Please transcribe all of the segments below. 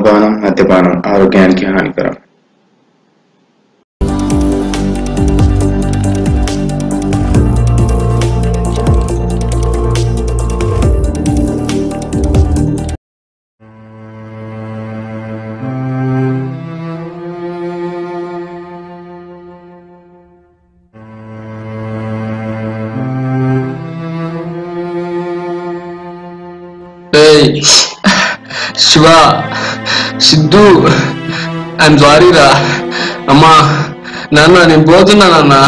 ధూమపానం మద్యపానం ఆరోగ్యానికి హానికరం. శివ, సిద్ధు, ఐఎమ్ సారీ రా. అమ్మా, నాన్న నేను పోతున్నానన్నా.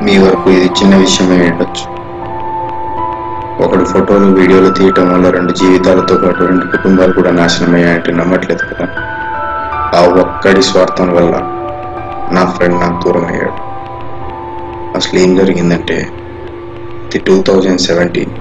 మీ వరకు ఇది చిన్న విషయమే ఉండొచ్చు. ఒకడు ఫోటోలు వీడియోలు తీయటం వల్ల 2 జీవితాలతో పాటు 2 కుటుంబాలు కూడా నాశనమయ్యాయంటే నమ్మట్లేదు కదా. ఆ ఒక్కడి స్వార్థం వల్ల నా ఫ్రెండ్ నాకు దూరం అయ్యాడు. అసలు ఏం జరిగిందంటే 2017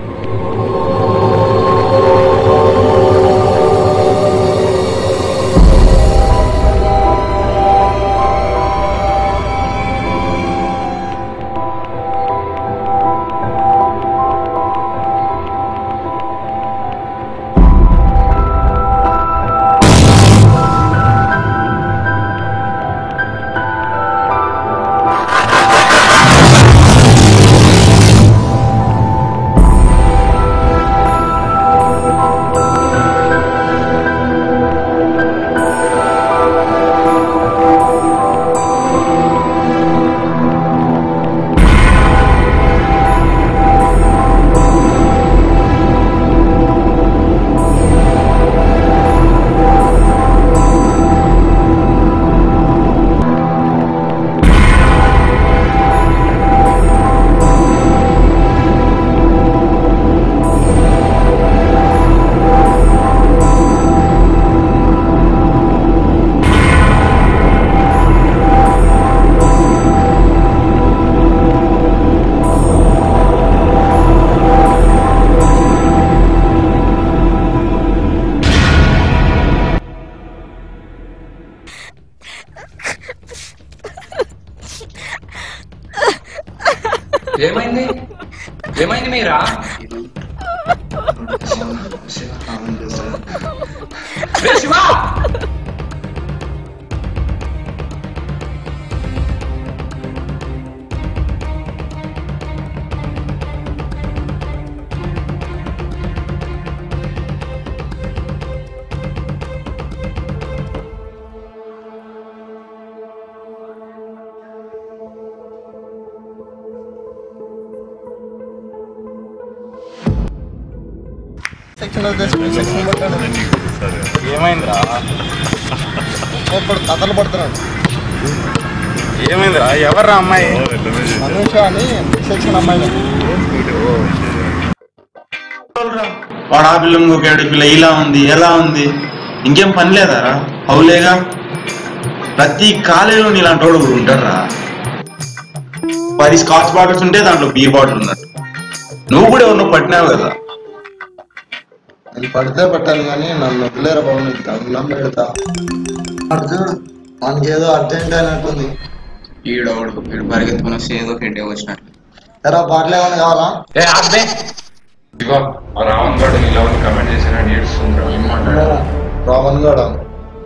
ఏమైంది? ఏమైంది మీరా? శివ, ఏమైందిరా? కథలు పడుతున్నాడు. ఏమైందిరా? ఎవర్రా అమ్మాయి? అనుష అని సెక్షన్ అమ్మాయి. వాడు ఆ పిల్ల ఇంకొకటి పిల్ల ఇలా ఉంది ఎలా ఉంది, ఇంకేం పని లేదారా? అవులేగా, ప్రతి కాలేజీలో ఇలాంటి వాడు ఉంటారా? 10 స్కాచ్ బాటిల్స్ ఉంటే దాంట్లో బీర్ బాటిల్ ఉన్నట్టు. నువ్వు కూడా ఎవరినో పట్టినావు కదా. అది పడితే పట్టాను కానీ నన్ను వదిలేరా బాబు, నీకు దండం పెడతా. అర్జున్ మనకి ఏదో అర్జెంట్ అయినట్టుంది. వీడు పరిగెత్తుకుని వస్తే ఏదో ఇండియా వచ్చినట్లు. ఎరా బాటిల్ ఏమైనా కావాలా? రావణ్ గారు ఇలా కమెంట్ చేసిన ఏడుస్తుందిరా. రావణ్ గాడా?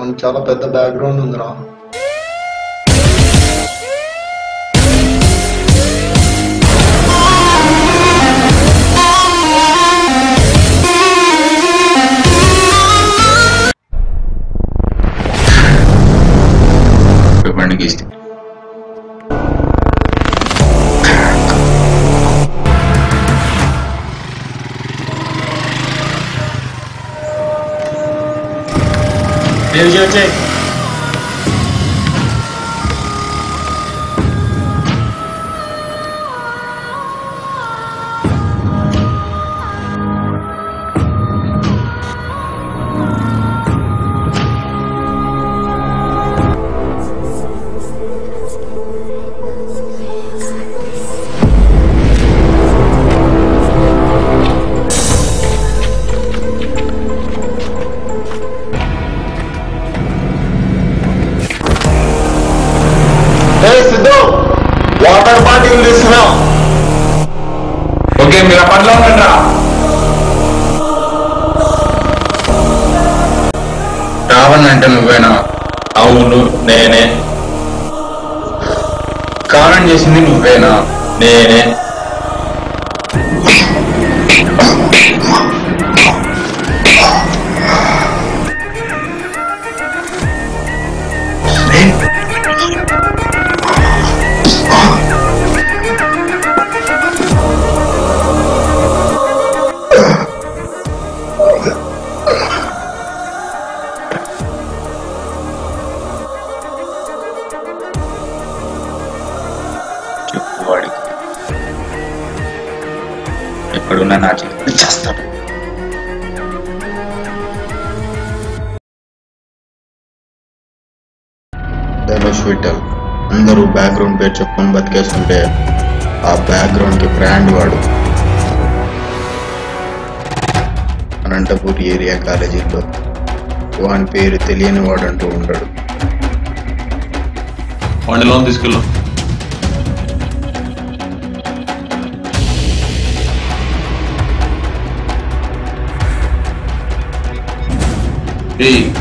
మనకు చాలా పెద్ద బ్యాక్గ్రౌండ్ ఉందిరా. పండుగ వచ్చాయి. అంటే నువ్వేనా? అవును నేనే. కారణం చేసింది నువ్వేనా? నేనే. చెప్పువాడికి ఎక్కడున్నా నా చేతి చేస్తాను. ధనుష్ విఠల్ అందరూ బ్యాక్గ్రౌండ్ పేరు చెప్పుకొని బతికేస్తుంటే ఆ బ్యాక్గ్రౌండ్ కి బ్రాండ్ వాడు. అనంతపూర్ ఏరియా కాలేజీలో వాని పేరు తెలియని వాడంటూ ఉంటాడు. వాడిని లోన్ తీసుకెళ్ళు.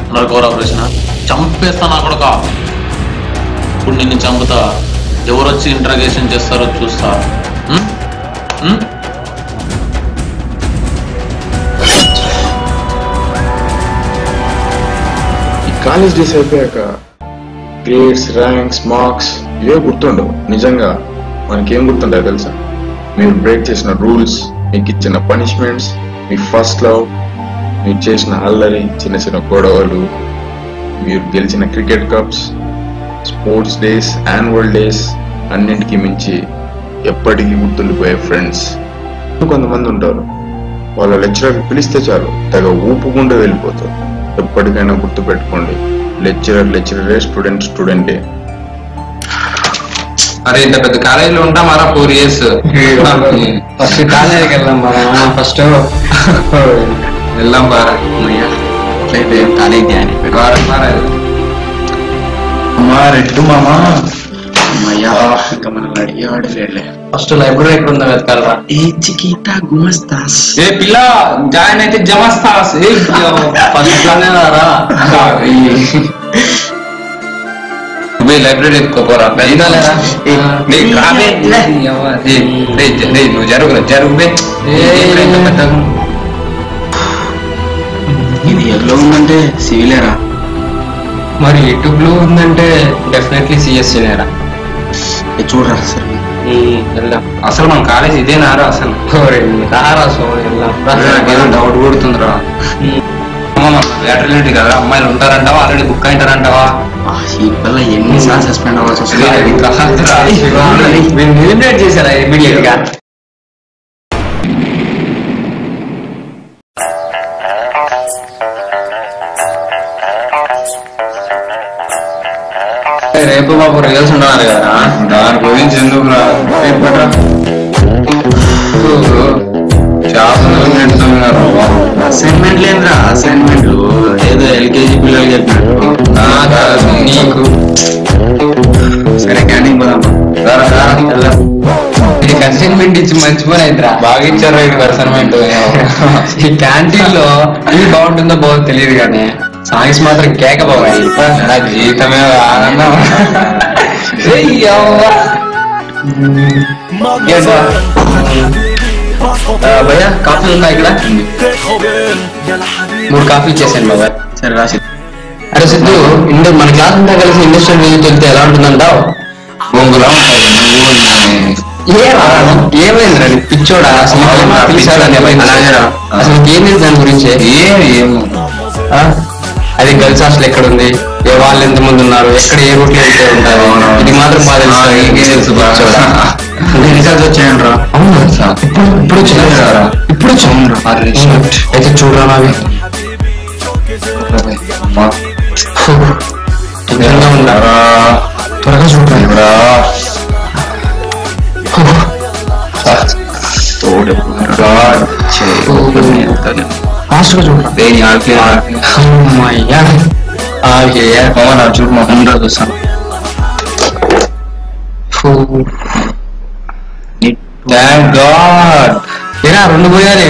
అండర్ కవర్ ఆపరేషన్ చంపేస్తా నా కొడుక. ఇప్పుడు నిన్ను చంపుతా, ఎవరు వచ్చి ఇంట్రాగేషన్ చేస్తారో చూస్తా. కాలేజ్ డేస్ అయిపోయాక గ్రేడ్స్, ర్యాంక్స్, మార్క్స్ ఇవే గుర్తుండవు. నిజంగా మనకేం గుర్తుంటాయి తెలుసా? మీరు బ్రేక్ చేసిన రూల్స్, మీకు ఇచ్చిన పనిష్మెంట్స్, మీ ఫస్ట్ లవ్, మీరు చేసిన అల్లరి, చిన్న చిన్న గొడవలు, మీరు గెలిచిన cricket cups, sports days, annual days, అన్నింటికి మించి ఎప్పటికీ గుర్తుండిపోయే ఫ్రెండ్స్. కొంతమంది ఉంటారు, వాళ్ళ లెక్చరర్ పిలిస్తే చాలు తెగ ఊపుకుండా వెళ్ళిపోతారు. ఎప్పటికైనా గుర్తు పెట్టుకోండి, లెక్చరరే, స్టూడెంటే. అరే ఇంత పెద్ద కాలేజీలో ఉంటామారా 4 years. ఫస్ట్ కాలేజీకి వెళ్దాం బాగా. ఫస్ట్ వెళ్దాం బారా. అట్లయితే కాలేజీ అని అమ్మా రెడ్డు మామా. అమ్మయ్యా ఇంకా మనల్ని అడిగేవాడు లేడులే. ఫస్ట్ లైబ్రరీ ఎక్కడ ఉందో వెతకాలరా. ఏ చికితా గుమస్తాస్. ఏ పిల్ల జాయిన్ అయితే జమస్తాస్. ఫస్ట్ రా. లైబ్రరీ ఎత్తుకోపోరా. నువ్వు జరుగుబే. ఇది ఎల్లో ఉందంటే సివిలేరా? మరి ఇటు బ్లూ ఉందంటే డెఫినెట్లీ సిఎస్సీనేరా. చూడరా సరే వెళ్దాం. అసలు మన కాలేజ్ ఇదేనారా? అసలు రారా సోని వెళ్దాం. డౌట్ కొడుతుందిరా. లేటర్లేంటి కదా, అమ్మాయిలు ఉంటారంటావా? ఆల్రెడీ బుక్ అయింటారంటావా? సీట్ వల్ల ఎన్నిసార్లు సస్పెండ్ అవ్వాల్సి వస్తుంది. ఎలిమినేట్ చేశారా ఇమీడియట్ గా? రేపు బాబు రిజల్ట్స్ ఉండాలి కదా. దాని గురించి ఎందుకు రా? అసైన్మెంట్ లేదురా. అసైన్మెంట్లు ఏదో ఎల్కేజీ పిల్లలు చెప్పినట్టు. నీకు సరే క్యాంటీన్ పోదాం. ఇది అసైన్మెంట్ ఇచ్చి మంచి పని అయితేరా. బాగా ఇచ్చారు ఇది అసైన్మెంట్. ఈ క్యాంటీన్ లో ఇది బాగుంటుందో బాగా తెలియదు కానీ సాంగ్స్ మాత్రం కేక బాబాయ్. నా జీవితమే ఆనందం. భయ్యా కాఫీ ఉందా ఇక్కడ? 3 కాఫీ ఇచ్చేసాను బాబాయ్. సరే రాసి. అరే సిద్ధు, మన క్లాస్ అంతా కలిసి ఇండస్ట్రియల్ విజిట్ వెళ్తే ఎలా ఉంటుందంటావు? బొంగులా ఉంటుంది. ఏమైందిరా పిచ్చోడా? అసలు ఏమైంది దాని గురించి? అది గర్ల్స్ హాస్టల్ ఎక్కడ ఉంది, వాళ్ళు ఎంతమంది ఉన్నారు, ఎక్కడ ఏ రూట్ లో వెళ్తే ఉంటారు, ఇది మాత్రం బాగా తెలుసు. రిజల్ట్స్ వచ్చాయండి రా. ఇప్పుడు వచ్చారా? ఇప్పుడు అయితే చూడరా నావి. ఉన్నారా? త్వరగా చూడరా. ఫాస్ట్ గా చూడరా. చూడు మా ముందు చూస్తాను. Thank God. ఏరా 2 పోయాలి.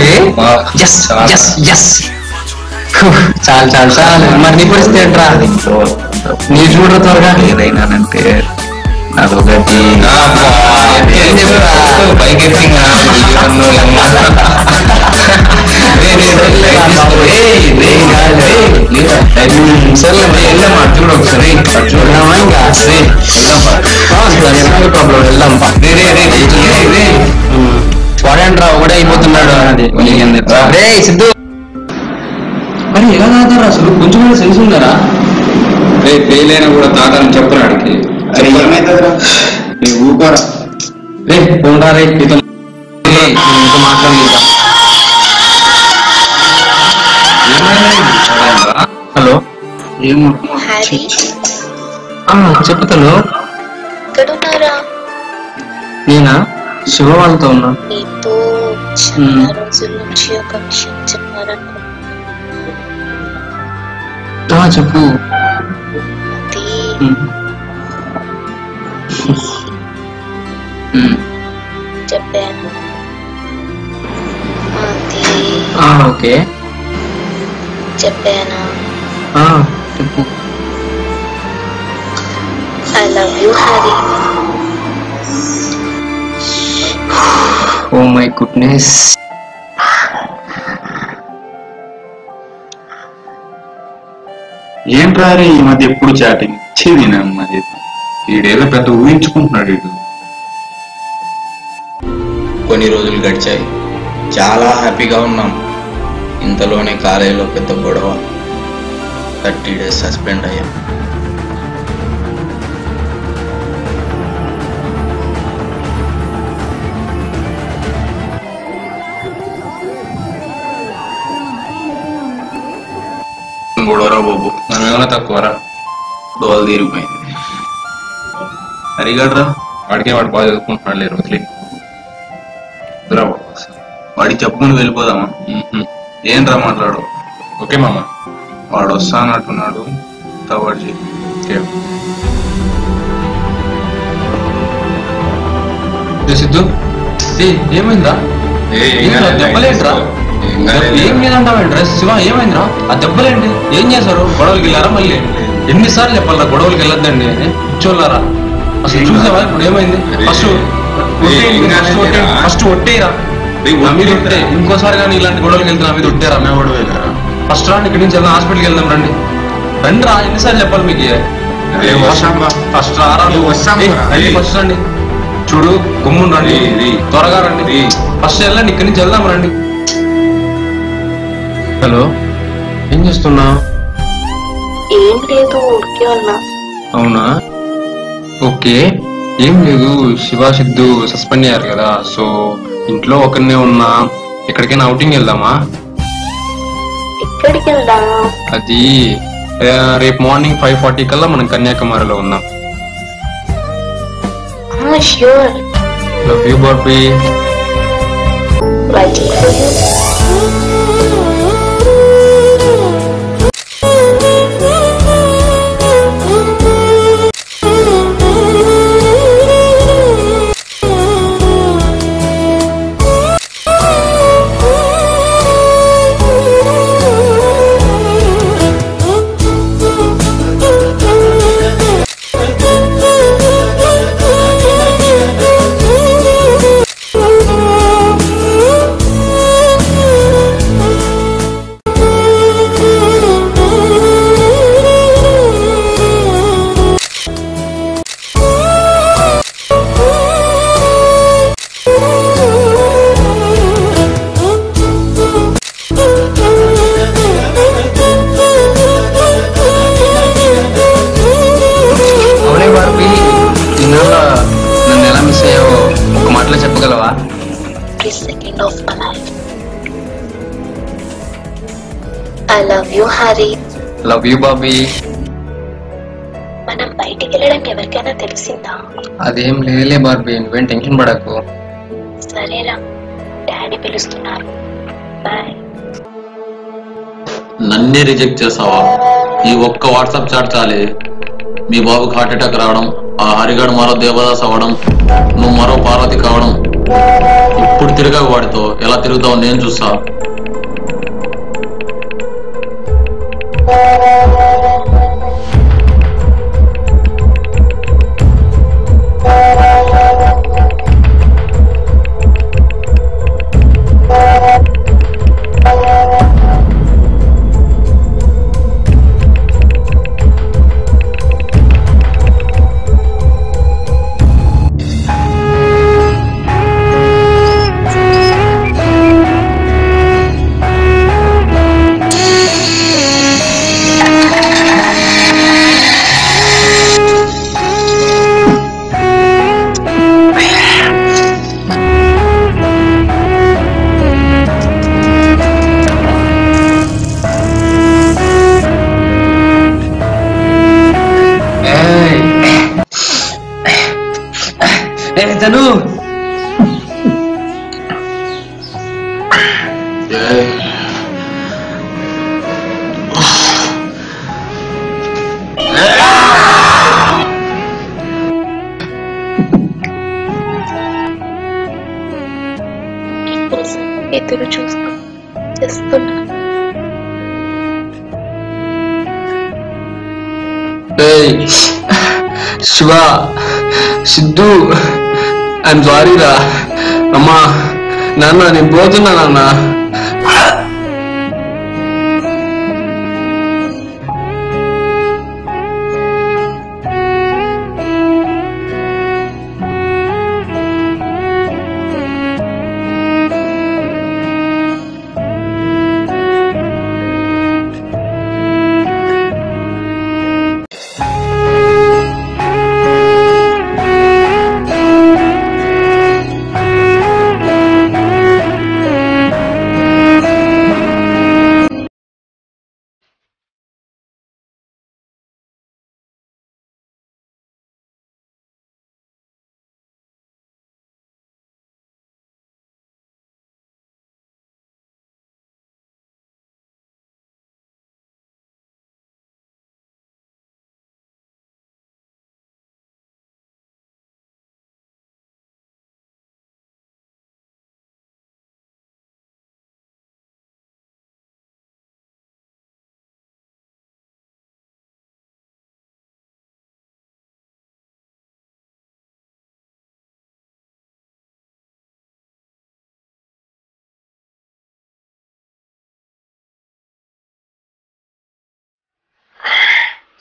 చాలు చాలు చాలు. మరి నీ పరిస్థితి ఏంట్రా? నీ చూడరా త్వరగా. ఏదైనానంటే అదొకటి బైక్ ఎక్కింగ్ చూడు ఒకసారి చూడండిరా ఒకటే అయిపోతున్నాడు. రే సిద్ధు, మరి ఎలా తాగుతారా అసలు? కొంచెం కూడా సెన్స్ ఉందరా? రే ఫెయిల్ అయినా కూడా తాతారని చెప్పరాడికి. ఊపారా రే పోండా రే నీతో మాట్లాడలేదు. హలో హ్యారీ చెప్తాను. ఎక్కడున్నారా? నేనా శివ వాళ్ళతో ఉన్నా. నీతో చాలా రోజుల నుంచి ఒక విషయం చెప్పాలనుకుంటున్నాను. చెప్పు. చెప్పాను ఓకే చెప్పానా? చెప్పు. I love you Harry. Oh my goodness. ఏంట్రా రే ఈ మధ్య ఎప్పుడు చాటింగ్ చేది నమ్మది. వీడేదో పెద్ద ఊహించుకుంటున్నాడు వీడు. కొన్ని రోజులు గడిచాయి, చాలా హ్యాపీగా ఉన్నాం. ఇంతలోనే కాలేజీలో పెద్ద గొడవ, 30 days సస్పెండ్ అయ్యాం. గొడవరా బాబు, మనం ఏమైనా తక్కువరా, డోలు తీరిపోయింది. అరిగాడ్రా, వాడికే వాడు బాగా చదువుకుంటున్నాడు లేరు వదిలే. వాడికి చెప్పుకుని వెళ్ళిపోదామా? ఏంట్రా మాట్లాడు. ఓకే మామ, వాడు వస్తానంటున్నాడు. వాడు సిద్ధు ఏమైందా? దెబ్బలేంట్రా? ఏం లేదంటావేంట్రా శివ? ఏమైందిరా? ఆ దెబ్బలేంటి? ఏం చేశారు? గొడవలకి వెళ్ళారా? మళ్ళీ ఎన్నిసార్లు చెప్పాలరా గొడవలకి వెళ్ళొద్దండి అని? కూర్చోళ్ళారా? అసలు చూసావా ఇప్పుడు ఏమైంది? ఫస్ట్ ఒట్టేరా, నా మీద ఒట్టే. ఇంకోసారి కానీ ఇలాంటి గొడవలకి వెళ్తే నా మీద ఒట్టేరా. ఫస్ట్ రా, ఇక్కడి నుంచి వెళ్దాం, హాస్పిటల్కి వెళ్దాం. రండి రండి రా, ఎన్నిసార్లు చెప్పాలి మీకు? ఫస్ట్ రారా, ఫస్ట్ రండి. చూడు గుమ్మును రండి, త్వరగా రండి. ఫస్ట్ వెళ్ళండి, ఇక్కడి నుంచి వెళ్దాం రండి. హలో, ఏం చేస్తున్నా? ఏం లేదు, ఊరికే ఉన్నా. అవునా, ఓకే. ఏం లేదు, శివ సిద్ధు సస్పెండ్ అయ్యారు కదా, సో ఇంట్లో ఒకరినే ఉన్నా. ఎక్కడికైనా అవుటింగ్ వెళ్దామా? ఎక్కడికి వెళ్దాం? అది రేపు మార్నింగ్ 5:40 కల్లా మనం కన్యాకుమారిలో ఉన్నాం. Sure. Love you Bobby. Waiting for you. నన్ను ఎలా మిస్ అయ్యావో ఒక మాటలో చెప్పగలవా? Every second of my life. I love you, Hari. Love you Bobby. మనం బయటికి వెళ్ళడం ఎవరికైనా తెలిసిందా? అదేం లేలే బార్బీ, నువ్వేం టెన్షన్ పడకు. సరేరా, డాడీ పిలుస్తున్నారు. బాయ్. నన్నే రిజెక్ట్ చేసావా? ఈ ఒక్క వాట్సాప్ చాట్ చాలే మీ బాబుకి హార్ట్ అటాక్ రావడం, ఆ హరిగాడు మరో దేవదాస్ అవ్వడం, నువ్వు మరో పార్వతి కావడం. ఇప్పుడు తిరగక వాడితో ఎలా తిరుగుతావు నేను చూస్తా. తను ఎదురు చూస్తూ చేస్తున్నా. శివ, సిద్ధు, ఐఎమ్ సారీ రా. అమ్మా నాన్న, నేను పోతున్నా నాన్న.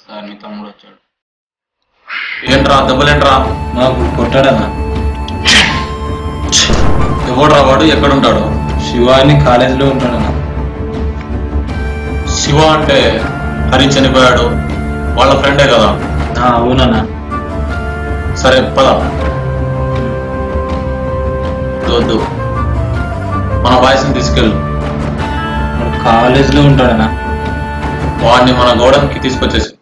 సార్ మీ తమ్ముడు వచ్చాడు. ఏంట్రా దెబ్బలేంట్రా? నాకు కొట్టాడన్నా. ఎవడురా వాడు? ఎక్కడుంటాడు? శివాని కాలేజీలో ఉంటాడన్నా. శివ అంటే హరి చనిపోయాడు వాళ్ళ ఫ్రెండే కదా? అవునన్నా. సరే పద. వద్దు, మన బాయ్స్ని తీసుకెళ్ళు. కాలేజీలో ఉంటాడన్నా. వాడిని మన గోడంకి తీసుకొచ్చేసి